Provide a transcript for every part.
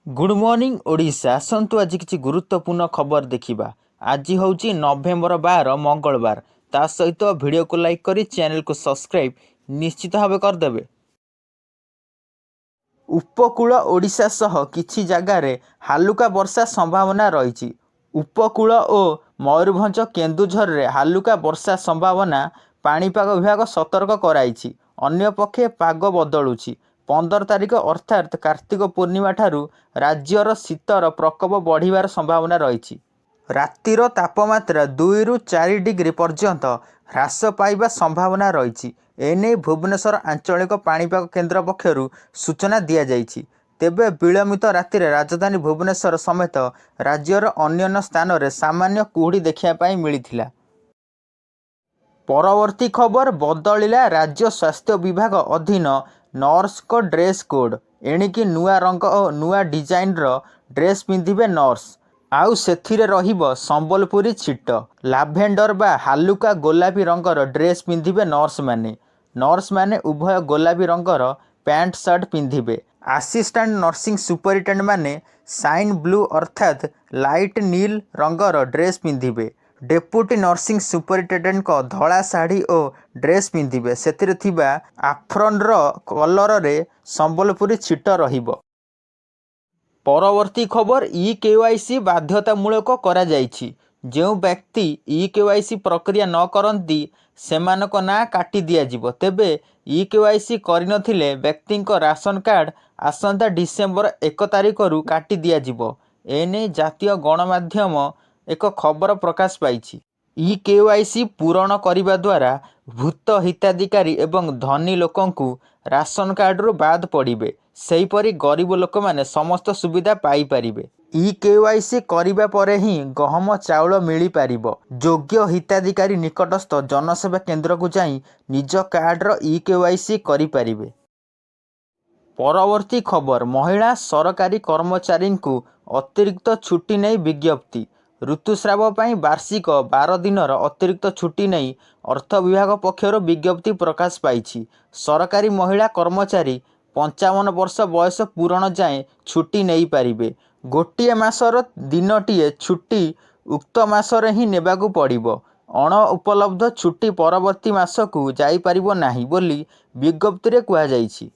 Good morning Odisha. आसतु आज किसी गुरुत्वपूर्ण खबर देखिबा। आज हूँ नवेम्बर 12 मंगलवार। ता सहित वीडियो को लाइक करी चैनल को सब्सक्राइब निश्चित भाव करदेवे। उपकूल ओडिशा सह किछि जगार हालुका वर्षा संभावना रही। उपकूल और मयूरभंज केन्दुझर रे हालुका वर्षा संभावना पाणीपाग विभाग सतर्क कराई। अन्य पक्षे पाग बदलुछि। 15 तारिख अर्थात कार्तिक पूर्णिमा ठारू राज्यर शीतर प्रकोप बढ़िबार संभावना रही। रातिर तापमात्रा 2 ରୁ 4 डिग्री पर्यंत ह्रास पाइबा संभावना रही। एने भुवनेश्वर आंचलिक पाणीपाग केन्द्र पक्षरु सूचना दिया जाइछि। तेबे विलंबित रातिर राजधानी भुवनेश्वर समेत राज्यर अन्य स्थान में सामान्य कुहुड़ी देखा मिलिथिला। परवर्ती खबर बदलिला राज्य स्वास्थ्य विभाग अधीन नर्स को ड्रेस कोड। एणिकी नुआ रंग और नुआ डिजाइन रो ड्रेस पिंधिबे नर्स। आउ सेथिरे रहिबो संबलपुरी छिट लाभेंडर बा हालुका गोलापी रंगर ड्रेस पिंधिबे नर्स माने उभय गोलापी रंगर पैंट शर्ट पिंधिबे। असिस्टेंट नर्सिंग सुपरिटेंडेंट माने साइन ब्लू अर्थात लाइट नील रंगर ड्रेस पिंधिबे। डेप्यूटी नर्सिंग सुपरिटेंडेंट को धला साड़ी और ड्रेस पिंधिबे। सेतिरे थिबा आफ्रन रो कलर रे संबलपुरी छिट रहिबो। परवर्ती खबर ई-केवाईसी बाध्यतामूलक करा जाइछि। जो व्यक्ति ई-केवाईसी प्रक्रिया न करती सेमानक ना काटी दिया जिवो। तेबे ई-केवाईसी करनथिले व्यक्ति राशन कार्ड आसंता डिसेम्बर 1 तारिख रु काटी दिया जिवो। एने जातीय गणमाध्यम एक खबर प्रकाश पाइछि। ई-केवाईसी पूरण करिबा द्वारा भूत हिताधिकारी एवं धनी लोकंकु राशन कार्ड रु बाद पड़िबे। सेहीपरि गरीब लोक माने समस्त सुविधा पाई परिबे। ई-केवाईसी करिबा परे ही गहम चाउल मिली पारिबो। योग्य हिताधिकारी निकटस्थ जनसेवा केन्द्र को जाई निज कार्ड रो ई-केवाईसी करि पारिबे। परवर्ती खबर महिला सरकारी कर्मचारी को अतिरिक्त छुट्टी नहीं विज्ञप्ति। ऋतुस्राव पर वार्षिक 12 दिनर अतिरिक्त छुट्टी नहीं अर्थ विभाग पक्षर विज्ञप्ति प्रकाश पाई। सरकारी महिला कर्मचारी 55 वर्ष बयस पूरण जाए छुट्टी नहीं पारिबे। गोटे मासर दिनटीए छुट्टी उक्त मासरे ही नेबाकू पड़िबो। अण उपलब्ध छुट्टी परवर्ती मासकू जाई पारिबो नाही बोली विज्ञप्ति रे कुहा जाइछि।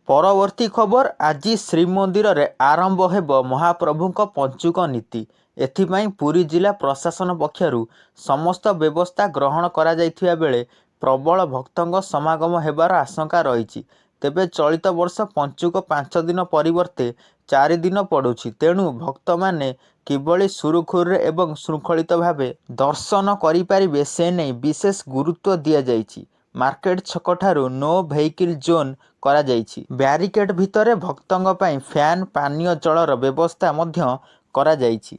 परवर्ती खबर आज श्रीमंदिर रे आरंभ हेबो महाप्रभुक पंचुक नीति। एथिपाई पुरी जिला प्रशासन पक्षरु समस्त व्यवस्था ग्रहण करा जाइथिबा बेले प्रबल भक्तों समागम हेबार आशंका रही। तेबे चलित वर्ष पंचुक 5 दिन परिवर्ते 4 दिन पड़ुछि। तेणु भक्त माने किभली सुरुखुरुरे एवं श्रृंखलित भावे दर्शन करि पारिबे से नहीं विशेष गुरुत्व दिया जाइछि। मार्केट छक ठारू नो वेहिकल जोन करा जाइछि। ब्यारिकेड भितरे भक्तों पई फैन पानीय जलर व्यवस्था मध्य करा जाइछि।